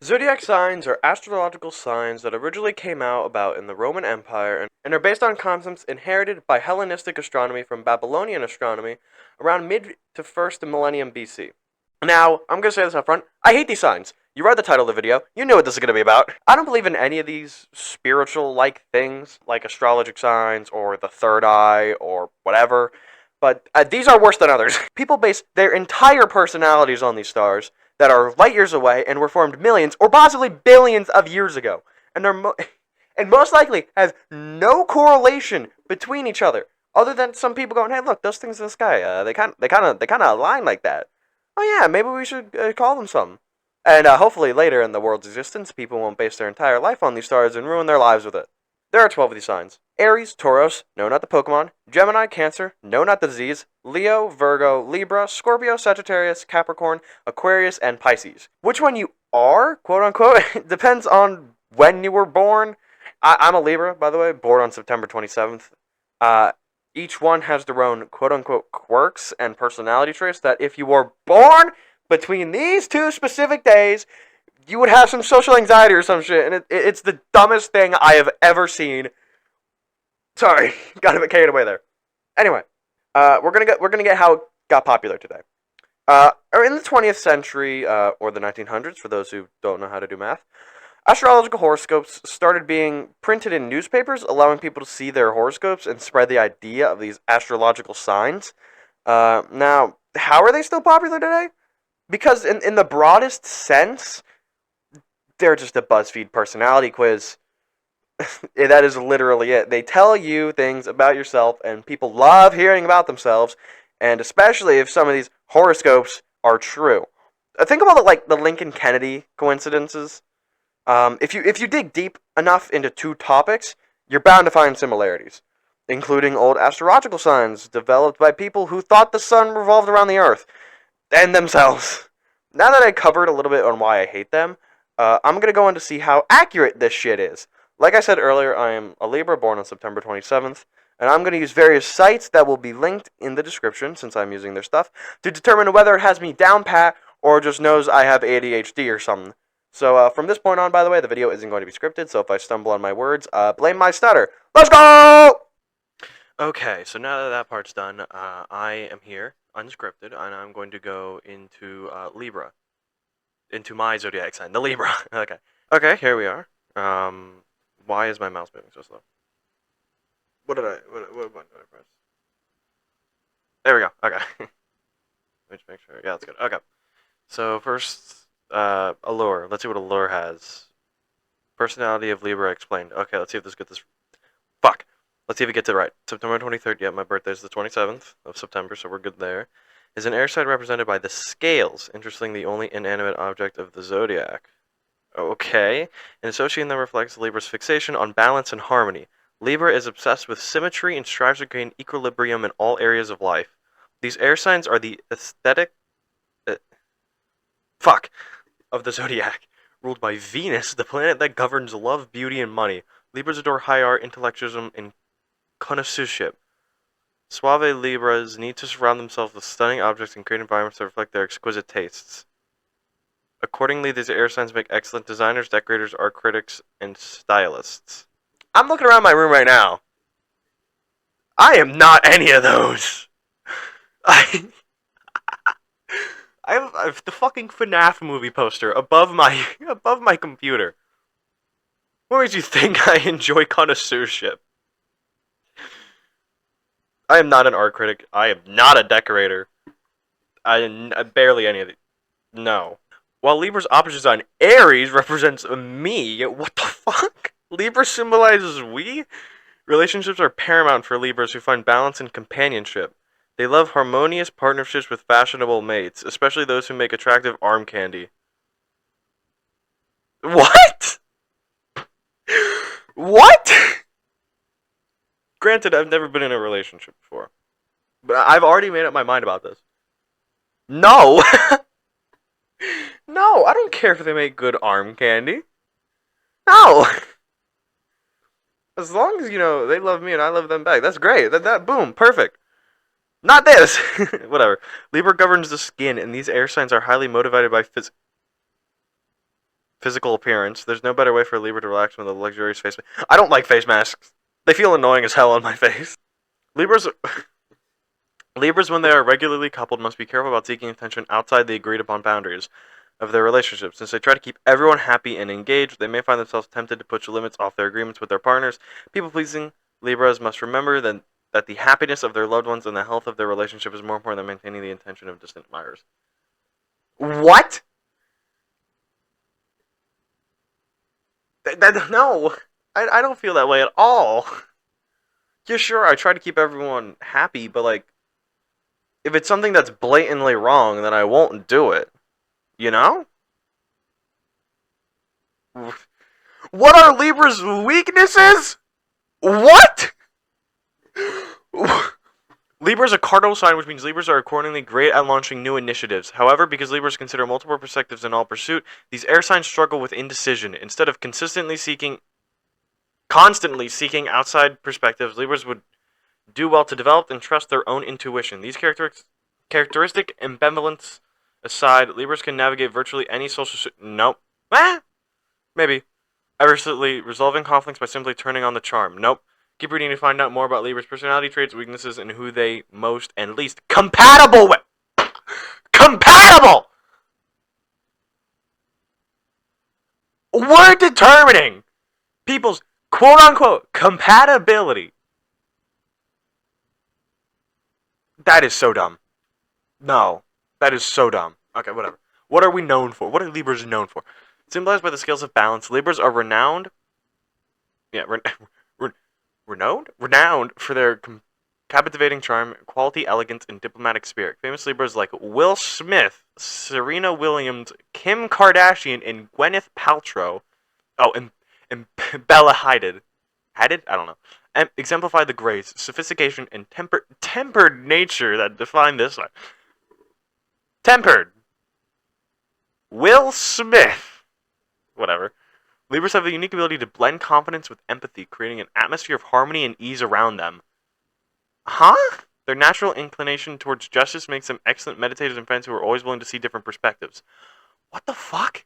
Zodiac signs are astrological signs that originally came out about in the Roman Empire and are based on concepts inherited by Hellenistic astronomy from Babylonian astronomy around mid to first millennium BC. Now, I'm going to say this up front. I hate these signs. You read the title of the video. You knew what this is going to be about. I don't believe in any of these spiritual-like things, like astrologic signs or the third eye or whatever. But these are worse than others. People base their entire personalities on these stars that are light years away and were formed millions or possibly billions of years ago, and and most likely have no correlation between each other, other than some people going, "Hey, look, those things in the sky, they kind of align like that. Oh yeah, maybe we should call them something." And hopefully later in the world's existence, people won't base their entire life on these stars and ruin their lives with it. There are 12 of these signs: Aries, Taurus, no, not the Pokemon; Gemini, Cancer, no, not the disease; Leo, Virgo, Libra, Scorpio, Sagittarius, Capricorn, Aquarius, and Pisces. Which one you are, quote unquote, depends on when you were born. I'm a Libra, by the way, born on September 27th. Each one has their own quote unquote quirks and personality traits that if you were born between these two specific days, you would have some social anxiety or some shit, and it's the dumbest thing I have ever seen. Sorry, got a bit carried away there. Anyway, we're gonna get how it got popular today. In the 20th century or the 1900s, for those who don't know how to do math, astrological horoscopes started being printed in newspapers, allowing people to see their horoscopes and spread the idea of these astrological signs. Now, how are they still popular today? Because in the broadest sense, they're just a BuzzFeed personality quiz. That is literally it. They tell you things about yourself, and people love hearing about themselves, and especially if some of these horoscopes are true. Think about the Lincoln Kennedy coincidences. If you dig deep enough into two topics, you're bound to find similarities, including old astrological signs developed by people who thought the sun revolved around the Earth and themselves. Now that I covered a little bit on why I hate them, I'm gonna go on to see how accurate this shit is. Like I said earlier, I am a Libra born on September 27th, and I'm going to use various sites that will be linked in the description, since I'm using their stuff, to determine whether it has me down pat or just knows I have ADHD or something. So from this point on, by the way, the video isn't going to be scripted, so if I stumble on my words, blame my stutter. Let's go! Okay, so now that that part's done, I am here, unscripted, and I'm going to go into Libra. Into my zodiac sign, the Libra. Okay. Okay, here we are. Why is my mouse moving so slow? What button did I press? There we go. Okay. Let me just make sure. Yeah, that's good. Okay. So first, allure. Let's see what allure has. Personality of Libra explained. Okay, let's see if this gets this. Fuck. Let's see if it gets it right. September 23rd. Yeah, my birthday is the 27th of September, so we're good there. Is an air sign represented by the scales. Interesting, the only inanimate object of the zodiac. Okay. And associating them reflects Libra's fixation on balance and harmony. Libra is obsessed with symmetry and strives to gain equilibrium in all areas of life. These air signs are the aesthetic uh, fuck of the zodiac, ruled by Venus, the planet that governs love, beauty, and money. Libras adore high art, intellectualism, and connoisseurship. Suave Libras need to surround themselves with stunning objects and create environments that reflect their exquisite tastes. Accordingly, these air signs make excellent designers, decorators, art critics, and stylists. I'm looking around my room right now. I am not any of those. I I have the fucking FNAF movie poster above my computer. What makes you think I enjoy connoisseurship? I am not an art critic. I am not a decorator. I barely any of the. No. While Libra's opposite sign, Aries, represents me. What the fuck? Libra symbolizes we? Relationships are paramount for Libras who find balance in companionship. They love harmonious partnerships with fashionable mates, especially those who make attractive arm candy. What? What? Granted, I've never been in a relationship before, but I've already made up my mind about this. No! No, I don't care if they make good arm candy. No! As long as, they love me and I love them back. That's great. That boom, perfect. Not this! Whatever. Libra governs the skin, and these air signs are highly motivated by physical appearance. There's no better way for a Libra to relax than with a luxurious face mask. I don't like face masks. They feel annoying as hell on my face. Libras, Libras, when they are regularly coupled, must be careful about seeking attention outside the agreed upon boundaries of their relationship. Since they try to keep everyone happy and engaged, they may find themselves tempted to push limits off their agreements with their partners. People-pleasing Libras must remember that the happiness of their loved ones and the health of their relationship is more important than maintaining the attention of distant admirers. What? No, I don't feel that way at all. Yeah, sure, I try to keep everyone happy, but like, if it's something that's blatantly wrong, then I won't do it. You know? What are Libra's weaknesses? What? Libra is a cardinal sign, which means Libras are accordingly great at launching new initiatives. However, because Libras consider multiple perspectives in all pursuit, these air signs struggle with indecision. Instead of constantly seeking outside perspectives, Libras would do well to develop and trust their own intuition. These characteristic ambivalence aside, Libras can navigate virtually any social... Nope. Maybe. Effortlessly resolving conflicts by simply turning on the charm. Nope. Keep reading to find out more about Libra's personality traits, weaknesses, and who they most and least compatible with. Compatible! We're determining people's quote-unquote compatibility. That is so dumb. No. That is so dumb. Okay, whatever. What are we known for? What are Libras known for? Symbolized by the scales of balance, Libras are renowned... Yeah, renowned for their captivating charm, quality, elegance, and diplomatic spirit. Famous Libras like Will Smith, Serena Williams, Kim Kardashian, and Gwyneth Paltrow. Oh, and Bella Hadid. Hadid? I don't know. And exemplify the grace, sophistication, and tempered nature that define this one. Tempered. Will Smith. Whatever. Libras have the unique ability to blend confidence with empathy, creating an atmosphere of harmony and ease around them. Huh? Their natural inclination towards justice makes them excellent meditators and friends who are always willing to see different perspectives. What the fuck?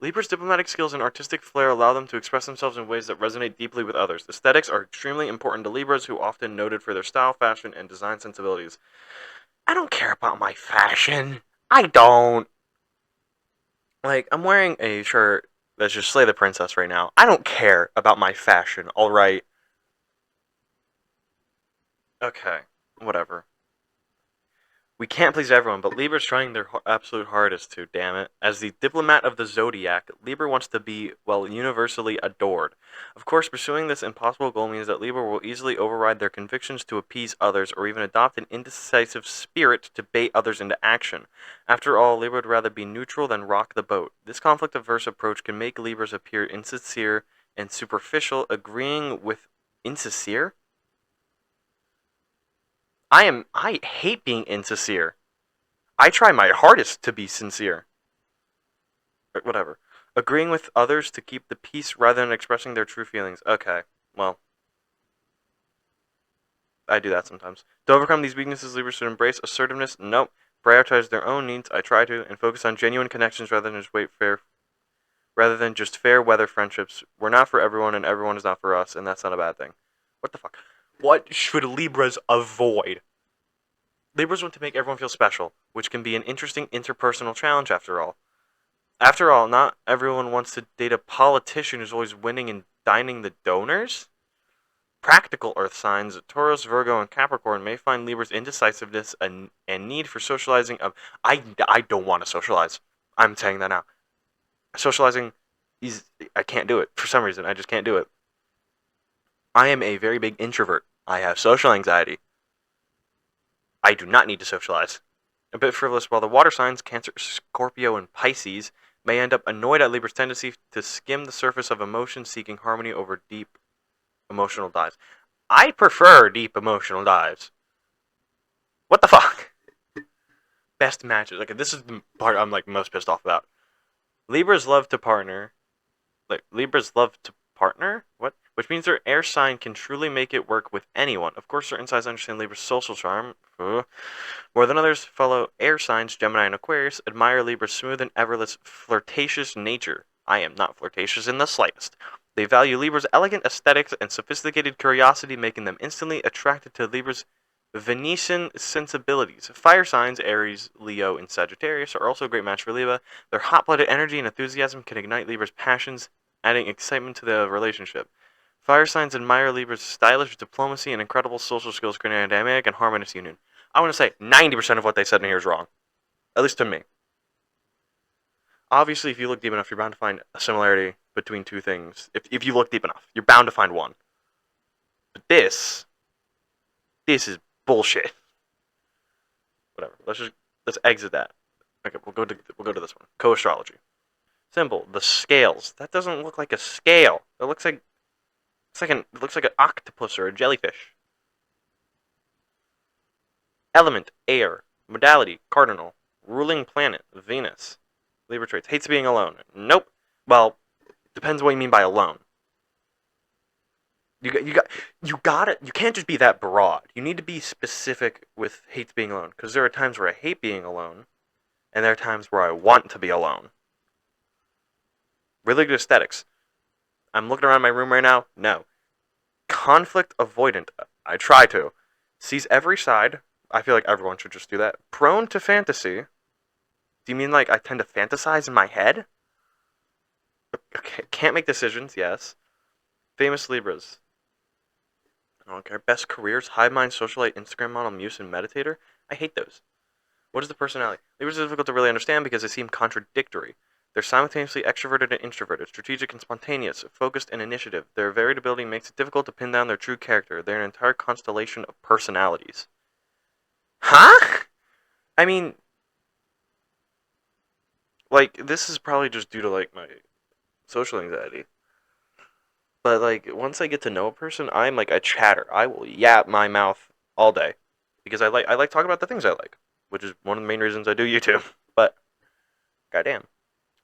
Libras' diplomatic skills and artistic flair allow them to express themselves in ways that resonate deeply with others. Aesthetics are extremely important to Libras, who are often noted for their style, fashion, and design sensibilities. I don't care about my fashion. I don't. Like, I'm wearing a shirt that's just Slay the Princess right now. I don't care about my fashion, alright? Okay, whatever. We can't please everyone, but Libra's trying their absolute hardest to, damn it. As the diplomat of the Zodiac, Libra wants to be, well, universally adored. Of course, pursuing this impossible goal means that Libra will easily override their convictions to appease others, or even adopt an indecisive spirit to bait others into action. After all, Libra would rather be neutral than rock the boat. This conflict-averse approach can make Libras appear insincere and superficial, agreeing with... Insincere? I hate being insincere. I try my hardest to be sincere. But whatever. Agreeing with others to keep the peace rather than expressing their true feelings. Okay, well. I do that sometimes. To overcome these weaknesses, Libras should embrace assertiveness. Nope. Prioritize their own needs. I try to. And focus on genuine connections rather than just fair weather friendships. We're not for everyone and everyone is not for us, and that's not a bad thing. What the fuck? What should Libras avoid? Libras want to make everyone feel special, which can be an interesting interpersonal challenge after all. After all, not everyone wants to date a politician who's always winning and dining the donors. Practical earth signs, Taurus, Virgo, and Capricorn may find Libra's indecisiveness and need for socializing of... I don't want to socialize. I'm saying that now. Socializing I can't do it. For some reason, I just can't do it. I am a very big introvert. I have social anxiety. I do not need to socialize. A bit frivolous, while the water signs, Cancer, Scorpio, and Pisces, may end up annoyed at Libra's tendency to skim the surface of emotion, seeking harmony over deep emotional dives. I prefer deep emotional dives. What the fuck? Best matches. Okay, this is the part I'm like most pissed off about. Libras love to partner. What? Which means their air sign can truly make it work with anyone. Of course, certain signs understand Libra's social charm. More than others, fellow air signs, Gemini and Aquarius, admire Libra's smooth and effortless, flirtatious nature. I am not flirtatious in the slightest. They value Libra's elegant aesthetics and sophisticated curiosity, making them instantly attracted to Libra's Venetian sensibilities. Fire signs, Aries, Leo, and Sagittarius, are also a great match for Libra. Their hot-blooded energy and enthusiasm can ignite Libra's passions, adding excitement to the relationship. Fire signs admire Libra's stylish diplomacy and incredible social skills, creating a dynamic and harmonious union. I want to say 90% of what they said in here is wrong. At least to me. Obviously, if you look deep enough, you're bound to find a similarity between two things. If you look deep enough, you're bound to find one. But this is bullshit. Whatever. Let's exit that. Okay, we'll go to this one. Co-astrology. Symbol, the scales. That doesn't look like a scale. It looks like it looks like an octopus or a jellyfish. Element, air. Modality, cardinal. Ruling planet, Venus. Libra traits, hates being alone. Nope. Well, depends what you mean by alone. You got it. You can't just be that broad. You need to be specific with hates being alone, because there are times where I hate being alone, and there are times where I want to be alone. Really good aesthetics. I'm looking around my room right now. No. Conflict avoidant. I try to. Sees every side. I feel like everyone should just do that. Prone to fantasy. Do you mean like I tend to fantasize in my head? Okay. Can't make decisions. Yes. Famous Libras. I don't care. Best careers, hive mind, socialite, Instagram model, muse, and meditator. I hate those. What is the personality? Libras are difficult to really understand because they seem contradictory. They're simultaneously extroverted and introverted, strategic and spontaneous, focused and initiative. Their variability makes it difficult to pin down their true character. They're an entire constellation of personalities. Huh? I mean, like, this is probably just due to, like, my social anxiety. But, like, once I get to know a person, I'm like a chatter. I will yap my mouth all day. Because I like talking about the things I like. Which is one of the main reasons I do YouTube. But, goddamn.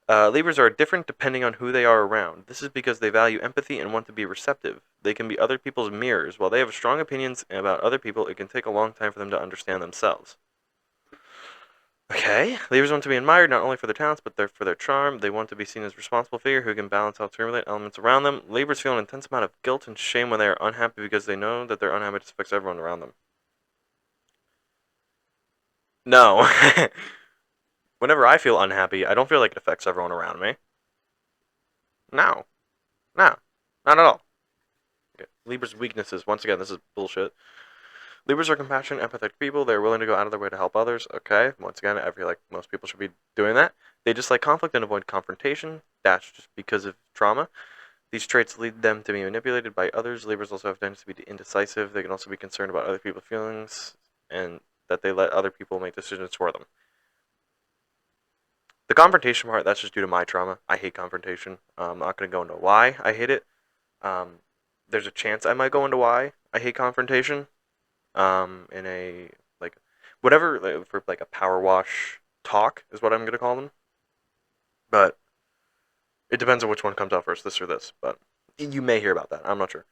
Libras are different depending on who they are around. This is because they value empathy and want to be receptive. They can be other people's mirrors. While they have strong opinions about other people, it can take a long time for them to understand themselves. Okay. Libras want to be admired not only for their talents, but for their charm. They want to be seen as a responsible figure who can balance out turbulent elements around them. Libras feel an intense amount of guilt and shame when they are unhappy because they know that their unhappiness affects everyone around them. No. Whenever I feel unhappy, I don't feel like it affects everyone around me. No. No. Not at all. Okay. Libra's weaknesses. Once again, this is bullshit. Libras are compassionate, empathetic people. They're willing to go out of their way to help others. Okay. Once again, I feel like most people should be doing that. They dislike conflict and avoid confrontation. That's just because of trauma. These traits lead them to be manipulated by others. Libras also have tendency to be indecisive. They can also be concerned about other people's feelings and that they let other people make decisions for them. The confrontation part, that's just due to my trauma. I hate confrontation. I'm not going to go into why I hate it. There's a chance I might go into why I hate confrontation. In a, like, whatever, like, for like a power wash talk is what I'm going to call them. But it depends on which one comes out first, this or this. But you may hear about that. I'm not sure.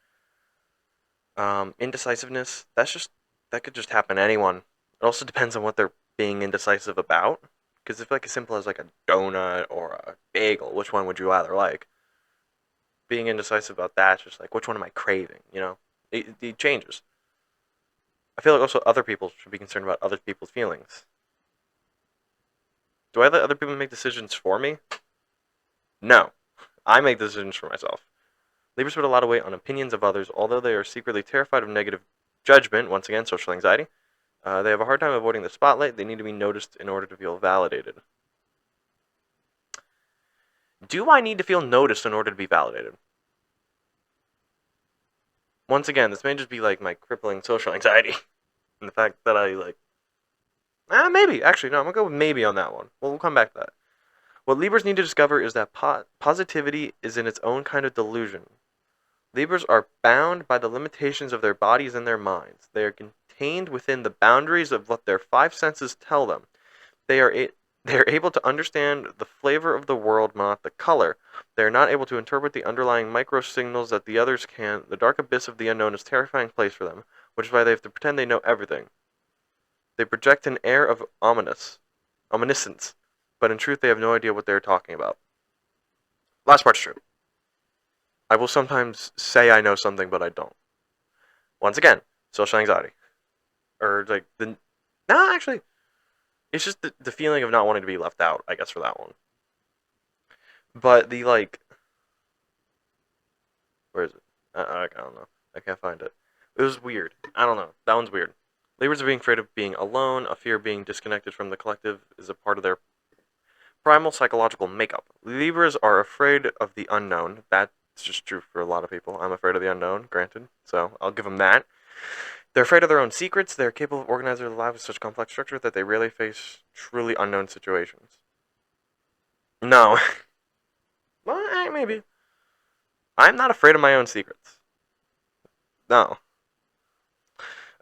Indecisiveness, that could just happen to anyone. It also depends on what they're being indecisive about. Because if like as simple as like a donut or a bagel, which one would you rather like? Being indecisive about that, just like which one am I craving? You know, it changes. I feel like also other people should be concerned about other people's feelings. Do I let other people make decisions for me? No, I make decisions for myself. Libras put a lot of weight on opinions of others, although they are secretly terrified of negative judgment. Once again, social anxiety. They have a hard time avoiding the spotlight. They need to be noticed in order to feel validated. Do I need to feel noticed in order to be validated? Once again, this may just be like my crippling social anxiety. And the fact that I like... maybe. Actually, no, I'm going to go with maybe on that one. We'll come back to that. What Libras need to discover is that positivity is in its own kind of delusion. Libras are bound by the limitations of their bodies and their minds. They are contained within the boundaries of what their five senses tell them. They are able to understand the flavor of the world, but not the color. They are not able to interpret the underlying micro-signals that the others can. The dark abyss of the unknown is a terrifying place for them, which is why they have to pretend they know everything. They project an air of omniscience, but in truth they have no idea what they are talking about. Last part's true. I will sometimes say I know something, but I don't. Once again, social anxiety. Or, like, no, actually, it's just the feeling of not wanting to be left out, I guess, for that one. But the, like, where is it? I don't know. I can't find it. It was weird. I don't know. That one's weird. Libras are being afraid of being alone. A fear of being disconnected from the collective is a part of their primal psychological makeup. Libras are afraid of the unknown. That's just true for a lot of people. I'm afraid of the unknown, granted. So I'll give them that. They're afraid of their own secrets. They're capable of organizing their lives with such complex structure that they rarely face truly unknown situations. No. Well, maybe. I'm not afraid of my own secrets. No.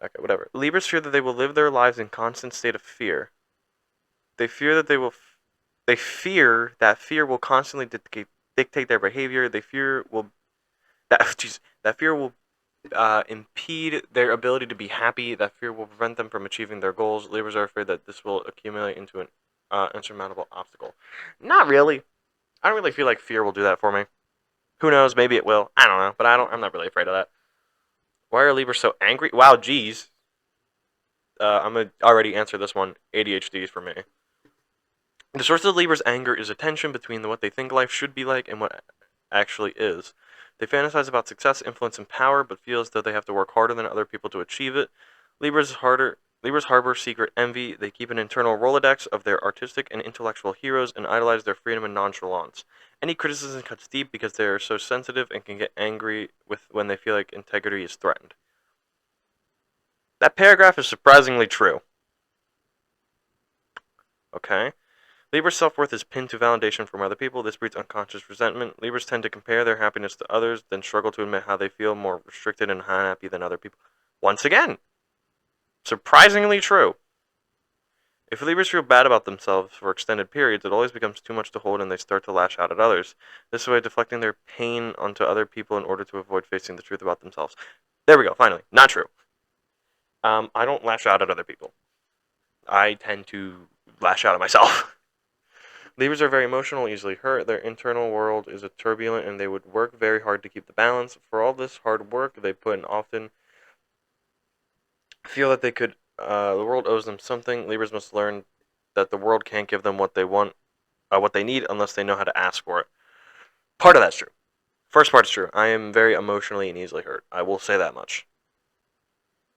Okay, whatever. Libras fear that they will live their lives in constant state of fear. They fear that they fear that fear will constantly dictate their behavior. They fear will that fear will impede their ability to be happy. That fear will prevent them from achieving their goals. Libras are afraid that this will accumulate into an insurmountable obstacle. Not really. I don't really feel like fear will do that for me. Who knows? Maybe it will. I don't know, but I'm not really afraid of that. Why are Libras so angry? Wow, geez. I'm gonna already answer this one. ADHD for me. The source of Libra's anger is a tension between what they think life should be like and what actually is. They fantasize about success, influence, and power, but feel as though they have to work harder than other people to achieve it. Libras harbor secret envy. They keep an internal Rolodex of their artistic and intellectual heroes and idolize their freedom and nonchalance. Any criticism cuts deep because they are so sensitive and can get angry when they feel like integrity is threatened. That paragraph is surprisingly true. Okay? Libra's self-worth is pinned to validation from other people. This breeds unconscious resentment. Libras tend to compare their happiness to others, then struggle to admit how they feel more restricted and unhappy than other people. Once again, surprisingly true. If Libras feel bad about themselves for extended periods, it always becomes too much to hold and they start to lash out at others. This way, deflecting their pain onto other people in order to avoid facing the truth about themselves. There we go, finally. Not true. I don't lash out at other people. I tend to lash out at myself. Libras are very emotional, easily hurt. Their internal world is turbulent, and they would work very hard to keep the balance. For all this hard work they put in, often feel that the world owes them something. Libras must learn that the world can't give them what they want, what they need, unless they know how to ask for it. Part of that's true. First part is true. I am very emotionally and easily hurt. I will say that much.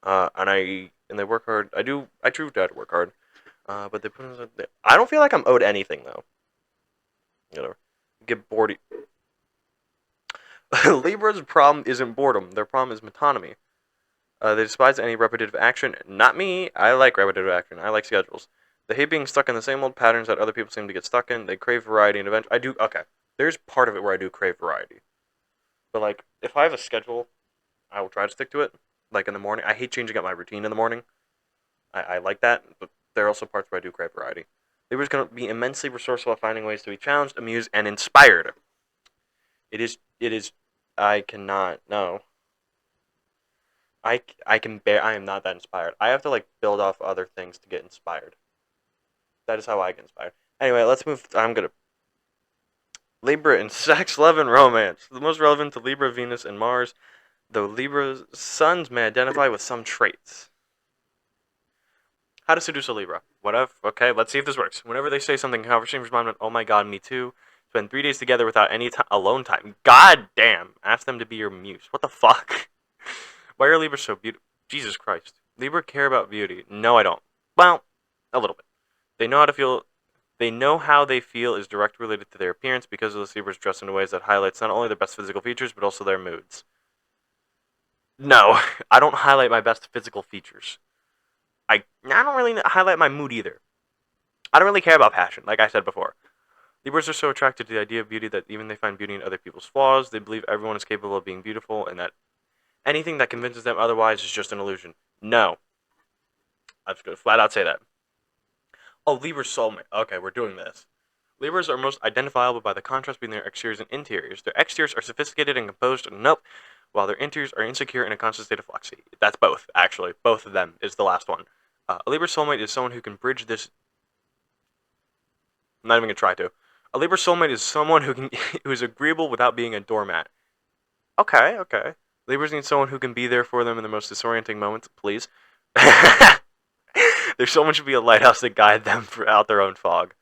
And they work hard. I try to work hard. But they put in. I don't feel like I'm owed anything though. Whatever. Get bored. Libra's problem isn't boredom. Their problem is metonymy. They despise any repetitive action. Not me. I like repetitive action. I like schedules. They hate being stuck in the same old patterns that other people seem to get stuck in. They crave variety and adventure. I do. Okay. There's part of it where I do crave variety. But like, if I have a schedule, I will try to stick to it. Like in the morning, I hate changing up my routine in the morning. I like that, but there are also parts where I do crave variety. Libra's going to be immensely resourceful at finding ways to be challenged, amused, and inspired. It is. I cannot. No. I can bear. I am not that inspired. I have to like build off other things to get inspired. That is how I get inspired. Anyway, let's move. I'm gonna Libra in sex, love, and romance. The most relevant to Libra, Venus, and Mars, though Libra's suns may identify with some traits. How to seduce a Libra. Whatever. Okay, let's see if this works. Whenever they say something in conversation, respond, "Oh my God, me too." Spend 3 days together without any alone time. God damn. Ask them to be your muse. What the fuck? Why are Libras so beautiful? Jesus Christ. Libra care about beauty. No, I don't. Well, a little bit. They know how to feel. They know how they feel is directly related to their appearance because of the Libras dress in ways that highlights not only their best physical features but also their moods. No, I don't highlight my best physical features. I don't really highlight my mood either. I don't really care about passion, like I said before. Libras are so attracted to the idea of beauty that even they find beauty in other people's flaws. They believe everyone is capable of being beautiful and that anything that convinces them otherwise is just an illusion. No. I'm just going to flat out say that. Oh, Libra's soulmate. Okay, we're doing this. Libras are most identifiable by the contrast between their exteriors and interiors. Their exteriors are sophisticated and composed, nope, while their interiors are insecure and in a constant state of flux. That's both, actually. Both of them is the last one. A Libra soulmate is someone who can bridge this. I'm not even going to try to. A Libra soulmate is someone who is agreeable without being a doormat. Okay, okay. Libras need someone who can be there for them in the most disorienting moments, please. Their soulmate should be a lighthouse that guide them out their own fog.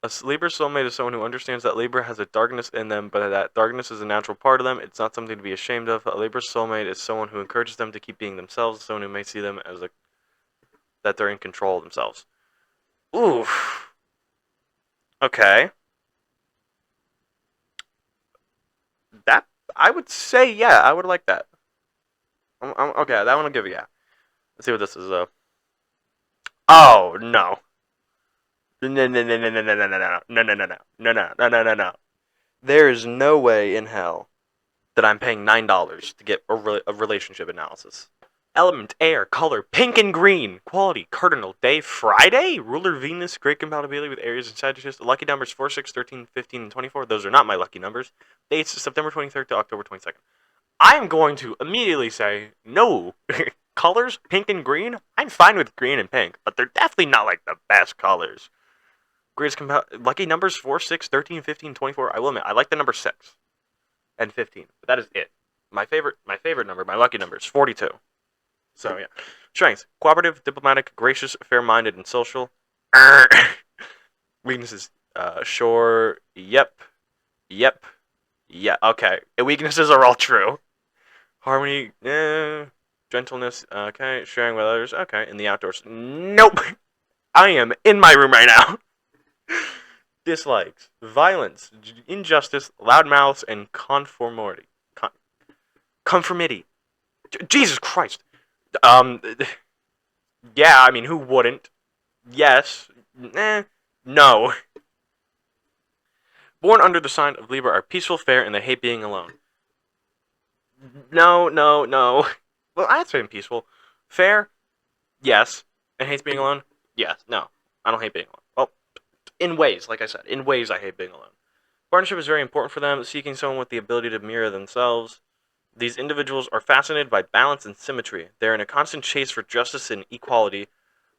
A Libra soulmate is someone who understands that Libra has a darkness in them, but that darkness is a natural part of them. It's not something to be ashamed of. A Libra soulmate is someone who encourages them to keep being themselves, someone who may see them as that they're in control of themselves. Oof. Okay. That, I would say, yeah, I would like that. Okay, that one I'll give you, yeah. Let's see what this is, Oh, no. No, no, no, no, no, no, no, no, no, no, no, no, no, no, no, no, no, no, no. There is no way in hell that I'm paying $9 to get a relationship analysis. Element, air, color, pink and green. Quality, cardinal, day, Friday. Ruler, Venus, great compatibility with Aries and Sagittarius. Lucky numbers 4, 6, 13, 15, and 24. Those are not my lucky numbers. Dates, September 23rd to October 22nd. I am going to immediately say, no. Colors, pink and green? I'm fine with green and pink, but they're definitely not like the best colors. Greatest lucky numbers 4, 6, 13, 15, 24. I will admit, I like the number 6 and 15, but that is it. My favorite number, my lucky number is 42. So yeah. Strengths: cooperative, diplomatic, gracious, fair-minded, and social. Weaknesses: sure, yep. Yeah, okay. Weaknesses are all true. Harmony, gentleness, okay. Sharing with others, okay. In the outdoors, nope. I am in my room right now. Dislikes: violence, injustice, loud mouths, and conformity. Conformity. Jesus Christ. Yeah, I mean, who wouldn't? Yes. No. Born under the sign of Libra are peaceful, fair, and they hate being alone. No, no, no. Well, I'd say I'm peaceful. Fair? Yes. And hates being alone? Yes. No. I don't hate being alone. Well, in ways, like I said, in ways I hate being alone. Partnership is very important for them, seeking someone with the ability to mirror themselves. These individuals are fascinated by balance and symmetry. They're in a constant chase for justice and equality,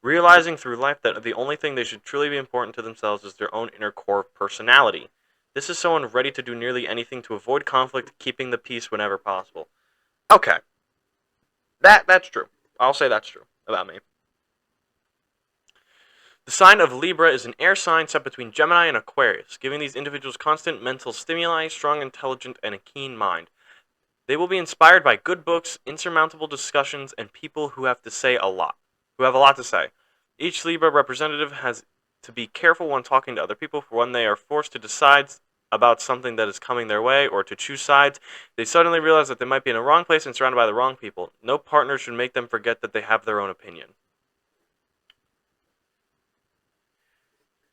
realizing through life that the only thing they should truly be important to themselves is their own inner core personality. This is someone ready to do nearly anything to avoid conflict, keeping the peace whenever possible. Okay. That's true. I'll say that's true about me. The sign of Libra is an air sign set between Gemini and Aquarius, giving these individuals constant mental stimuli, strong intelligence, and a keen mind. They will be inspired by good books, insurmountable discussions, and people who have a lot to say. Each Libra representative has to be careful when talking to other people, for when they are forced to decide about something that is coming their way or to choose sides, they suddenly realize that they might be in the wrong place and surrounded by the wrong people. No partner should make them forget that they have their own opinion.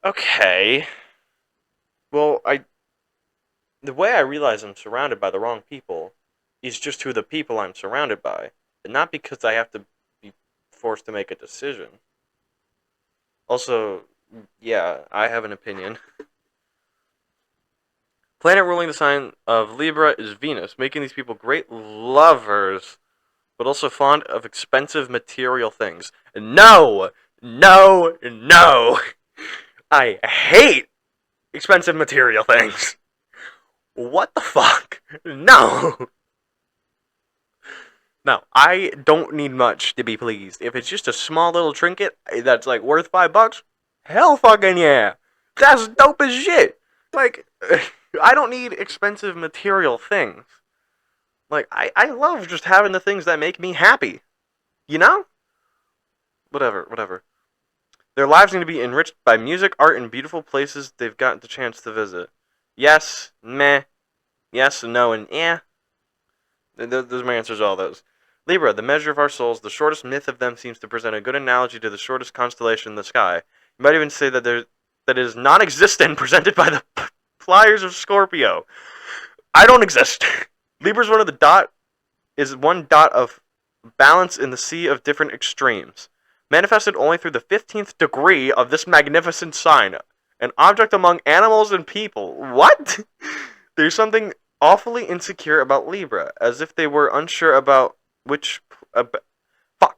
Okay. Well, the way I realize I'm surrounded by the wrong people is just who the people I'm surrounded by, and not because I have to be forced to make a decision. Also, yeah, I have an opinion. Planet ruling the sign of Libra is Venus, making these people great lovers, but also fond of expensive material things. No! No! No! I hate expensive material things. What the fuck? No! No, I don't need much to be pleased. If it's just a small little trinket that's like worth $5, hell fucking yeah. That's dope as shit. Like, I don't need expensive material things. Like, I love just having the things that make me happy. You know? Whatever. Their lives need to be enriched by music, art, and beautiful places they've got the chance to visit. Yes, meh. Yes, no, and eh. Those are my answers to all those. Libra, the measure of our souls, the shortest myth of them seems to present a good analogy to the shortest constellation in the sky. You might even say that it is non-existent, presented by the flyers of Scorpio. I don't exist. Libra's one dot of balance in the sea of different extremes, manifested only through the 15th degree of this magnificent sign, an object among animals and people. What? There's something awfully insecure about Libra, as if they were unsure about fuck.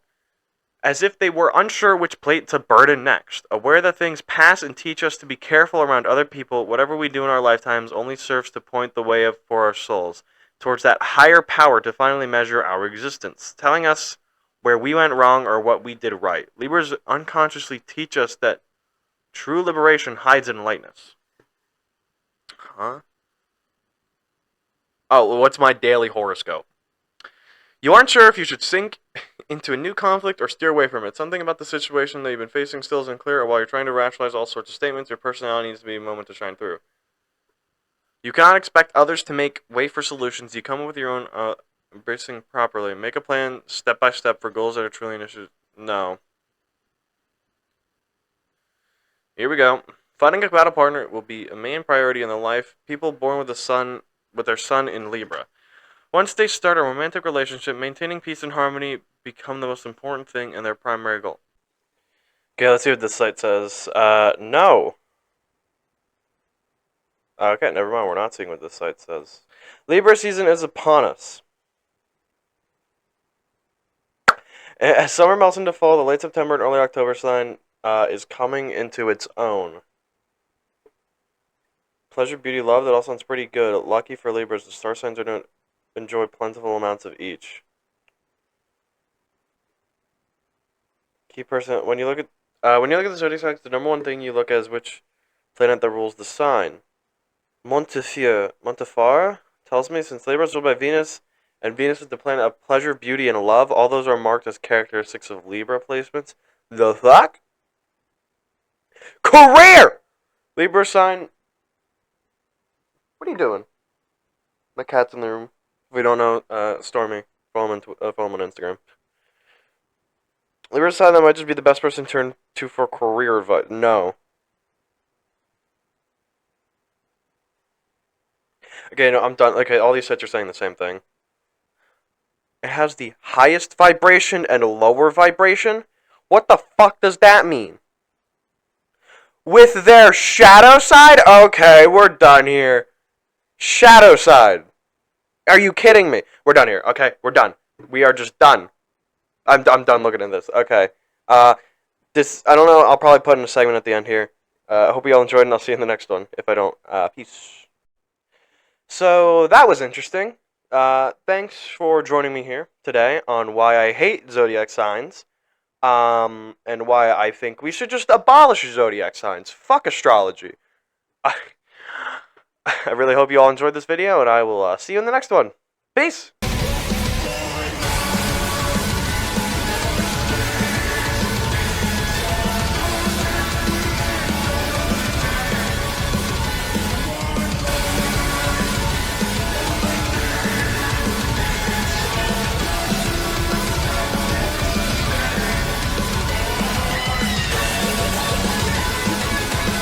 as if they were unsure which plate to burden next. Aware that things pass and teach us to be careful around other people, whatever we do in our lifetimes only serves to point the way for our souls towards that higher power to finally measure our existence, telling us where we went wrong or what we did right. Libras unconsciously teach us that true liberation hides in lightness. Huh? Oh, what's my daily horoscope? You aren't sure if you should sink into a new conflict or steer away from it. Something about the situation that you've been facing still isn't clear, or while you're trying to rationalize all sorts of statements, your personality needs to be a moment to shine through. You cannot expect others to make way for solutions. You come up with your own, embracing properly. Make a plan step by step for goals that are truly initiative. No. Here we go. Finding a battle partner will be a main priority in the life. People born with their sun in Libra. Once they start a romantic relationship, maintaining peace and harmony become the most important thing and their primary goal. Okay, let's see what this site says. No. Okay, never mind. We're not seeing what this site says. Libra season is upon us. As summer melts into fall, the late September and early October sign is coming into its own. Pleasure, beauty, love, that all sounds pretty good. Lucky for Libras, the star signs are going to enjoy plentiful amounts of each. Key person, when you look at the zodiac signs, the number one thing you look at is which planet that rules the sign. Montefiore tells me since Libra is ruled by Venus, and Venus is the planet of pleasure, beauty, and love, all those are marked as characteristics of Libra placements. The fuck? Career! Libra sign. What are you doing? My cat's in the room. If we don't know, Stormy. Follow him on Instagram. Libra sign that might just be the best person to turn to for career advice. No. Okay, no, I'm done. Okay, all these sites are saying the same thing. It has the highest vibration and lower vibration? What the fuck does that mean? With their shadow side? Okay, we're done here. Shadow side. Are you kidding me? We're done here. Okay, we're done. We are just done. I'm done looking at this. Okay. This, I don't know. I'll probably put in a segment at the end here. I hope you all enjoyed, and I'll see you in the next one. If I don't, peace. So that was interesting. Thanks for joining me here today on why I hate zodiac signs. And why I think we should just abolish zodiac signs. Fuck astrology. I really hope you all enjoyed this video, and I will see you in the next one. Peace!